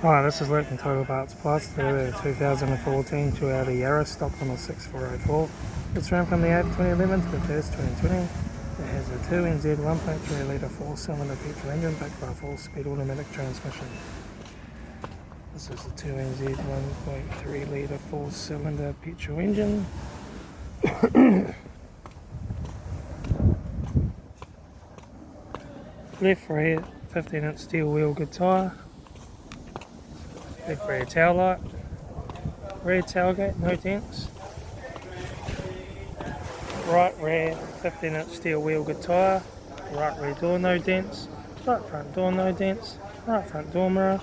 Hi, this is Luke from Total Parts Plus. Today a 2014 Toyota Yaris stock on the 6404. It's run from the 8th 2011 to the 1st 2020. It has a 2NZ 1.3 litre 4-cylinder petrol engine backed by a 4-speed automatic transmission. This is the 2NZ 1.3 litre 4-cylinder petrol engine. Left rear 15-inch steel wheel good tyre. Left rear taillight, rear tailgate, no dents. Right rear 15-inch steel wheel good tyre, right rear door no dents, right front door no dents, right front door mirror,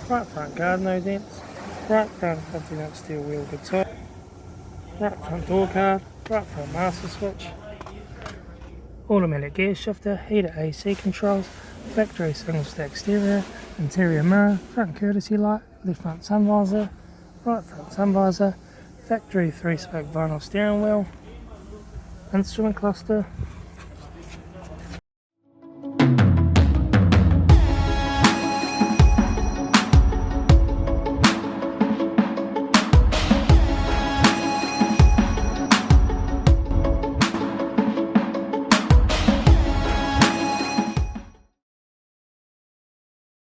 right front guard no dents, right front 15-inch steel wheel good tyre, right front door card, right front master switch, automatic gear shifter, heated AC controls, factory single stack stereo, interior mirror, front courtesy light, left front sun visor, right front sun visor, factory 3-spoke vinyl steering wheel, instrument cluster,